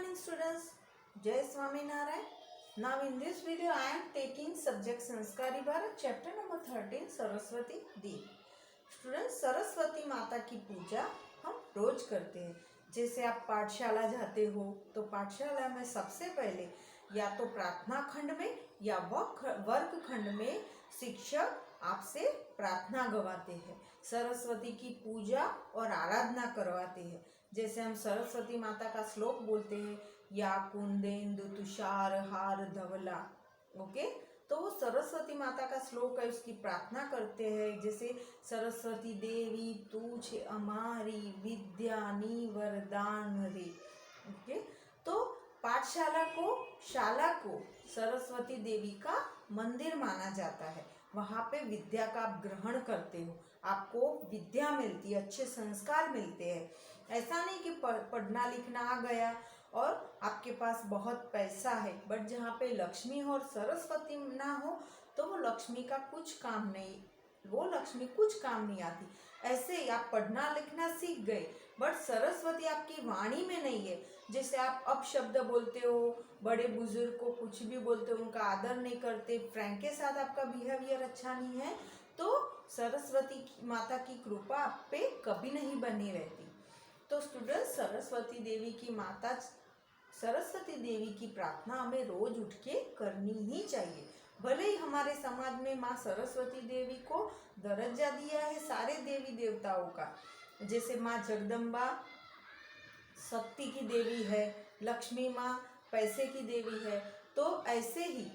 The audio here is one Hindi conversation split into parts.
morning students. Jai Swaminarayan. Now in this video I am taking subject Sanskari Bharat chapter number 13 Saraswati Devi. Students, Saraswati माता की पूजा हम रोज करते हैं. जैसे आप पाठशाला जाते हो तो पाठशाला में सबसे पहले या तो प्रार्थना खंड में या वर्ग खंड में शिक्षक आपसे प्रार्थना गवाते हैं, सरस्वती की पूजा और आराधना करवाते हैं. जैसे हम सरस्वती माता का श्लोक बोलते हैं, या कुंदेन्दु तुषार हार धवला. ओके, तो वो सरस्वती माता का श्लोक है, उसकी प्रार्थना करते हैं. जैसे सरस्वती देवी तू छे अमारी विद्या नी वरदान रे. ओके, तो पाठशाला को, शाला को सरस्वती देवी का मंदिर माना जाता है. वहाँ पे विद्या का आप ग्रहण करते हो, आपको विद्या मिलती है, अच्छे संस्कार मिलते हैं. ऐसा नहीं कि पढ़ना लिखना आ गया और आपके पास बहुत पैसा है, बट जहाँ पे लक्ष्मी और सरस्वती ना हो तो वो लक्ष्मी का कुछ काम नहीं, वो लक्ष्मी कुछ काम नहीं आती. ऐसे ही आप पढ़ना लिखना सीख गए बट सरस्वती आपकी वाणी में नहीं है. जैसे आप अपशब्द बोलते हो, बड़े बुजुर्ग को कुछ भी बोलते हो, उनका आदर नहीं करते, फ्रेंड के साथ आपका बिहेवियर अच्छा नहीं है, तो सरस्वती माता की कृपा आप पे कभी नहीं बनी रहती. तो स्टूडेंट्स, सरस्वती देवी की प्रार्थना हमें रोज उठ के करनी ही चाहिए. भले ही हमारे समाज में माँ सरस्वती देवी को दर्जा दिया है सारे देवी देवताओं का. जैसे माँ जगदम्बा शक्ति की देवी है, लक्ष्मी माँ पैसे की देवी है, तो ऐसे ही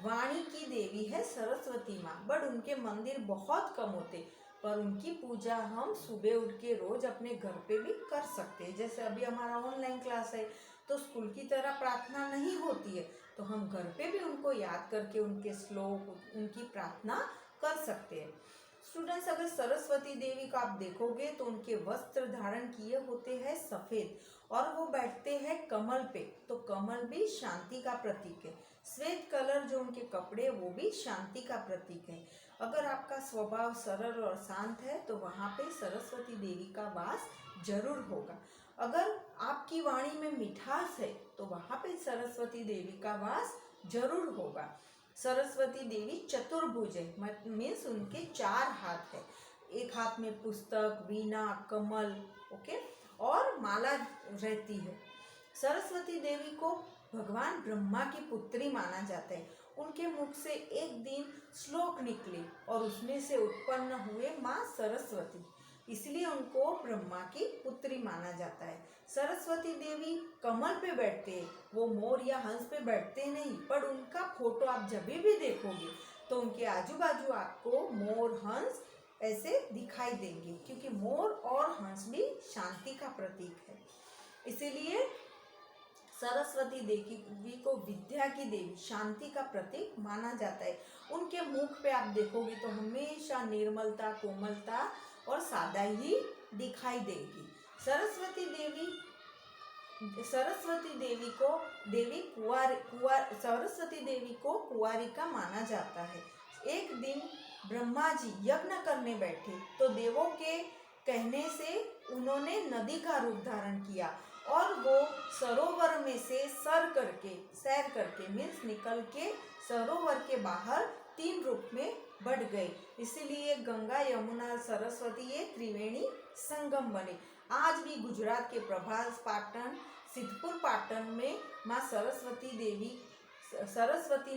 वाणी की देवी है सरस्वती माँ. बट उनके मंदिर बहुत कम होते, पर उनकी पूजा हम सुबह उठ के रोज अपने घर पे भी कर सकते हैं. जैसे अभी हमारा ऑनलाइन क्लास है तो स्कूल की तरह प्रार्थना नहीं होती है, तो हम घर पे भी उनको याद करके उनके श्लोक, उनकी प्रार्थना कर सकते हैं. स्टूडेंट्स, अगर सरस्वती देवी को आप देखोगे तो उनके वस्त्र धारण किए होते हैं सफ़ेद और वो बैठते हैं कमल पे, तो कमल भी शांति का प्रतीक है. श्वेत कलर जो उनके कपड़े, वो भी शांति का प्रतीक है. अगर आपका स्वभाव सरल और शांत है तो वहाँ पे सरस्वती देवी का वास जरूर होगा. अगर आपकी वाणी में मिठास है तो वहाँ पे सरस्वती देवी का वास जरूर होगा. सरस्वती देवी चतुर्भुज है, मीन्स उनके 4 हाथ है. एक हाथ में पुस्तक, वीणा, कमल, ओके, और माला रहती है. सरस्वती देवी को भगवान ब्रह्मा की पुत्री माना जाता है. उनके मुख से एक दिन श्लोक निकले और उसमें से उत्पन्न हुए माँ सरस्वती, इसलिए उनको ब्रह्मा की पुत्री माना जाता है. सरस्वती देवी कमल पे बैठते हैं, वो मोर या हंस पे बैठते नहीं, पर उनका फोटो आप जब भी देखोगे तो उनके आजू बाजू आपको मोर, हंस ऐसे दिखाई देंगे, क्योंकि मोर और हंस भी शांति का प्रतीक है. इसीलिए सरस्वती देवी को विद्या की देवी, शांति का प्रतीक माना जाता है. उनके मुख पे आप देखोगे तो हमेशा निर्मलता, कोमलता और सादाई ही दिखाई देगी. सरस्वती देवी को कुंवारिका माना जाता है. एक दिन ब्रह्मा जी यज्ञ करने बैठे तो देवों के कहने से उन्होंने नदी का रूप धारण किया और वो सरोवर में से सैर करके मीन्स निकल के सरोवर के बाहर 3 रूप में बढ़ गए. इसीलिए गंगा, यमुना, सरस्वती ये त्रिवेणी संगम बने. आज भी गुजरात के प्रभास, पाटन, सिद्धपुर पाटन में माँ सरस्वती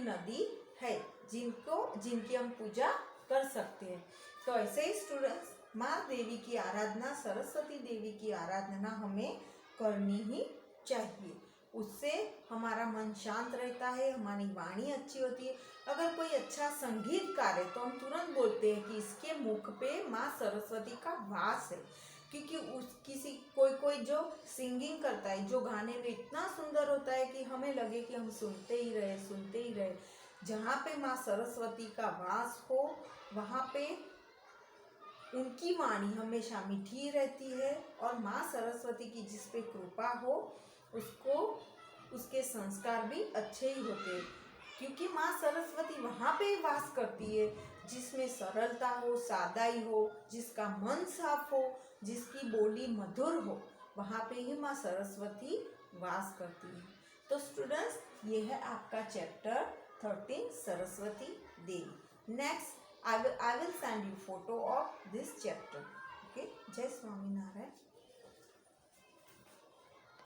नदी है, जिनकी हम पूजा कर सकते हैं. तो ऐसे ही स्टूडेंट्स, माँ देवी की आराधना, सरस्वती देवी की आराधना हमें करनी ही चाहिए. उससे हमारा मन शांत रहता है, हमारी वाणी अच्छी होती है. अगर कोई अच्छा संगीतकार है तो हम तुरंत बोलते हैं कि इसके मुख पे माँ सरस्वती का वास है, क्योंकि कोई जो सिंगिंग करता है, जो गाने में इतना सुंदर होता है कि हमें लगे कि हम सुनते ही रहे. जहाँ पे माँ सरस्वती का वास हो वहाँ पे उनकी वाणी हमेशा मीठी रहती है, और माँ सरस्वती की जिस पे कृपा हो उसके संस्कार भी अच्छे ही होते हैं, क्योंकि माँ सरस्वती वहाँ पे वास करती है जिसमें सरलता हो, सादाई हो, जिसका मन साफ हो, जिसकी बोली मधुर हो. वहाँ पे ही माँ सरस्वती वास करती है। तो स्टूडेंट्स, ये है आपका chapter 13 Saraswati Devi. Next I will send you photo of this chapter. Okay, जय स्वामीनारायण।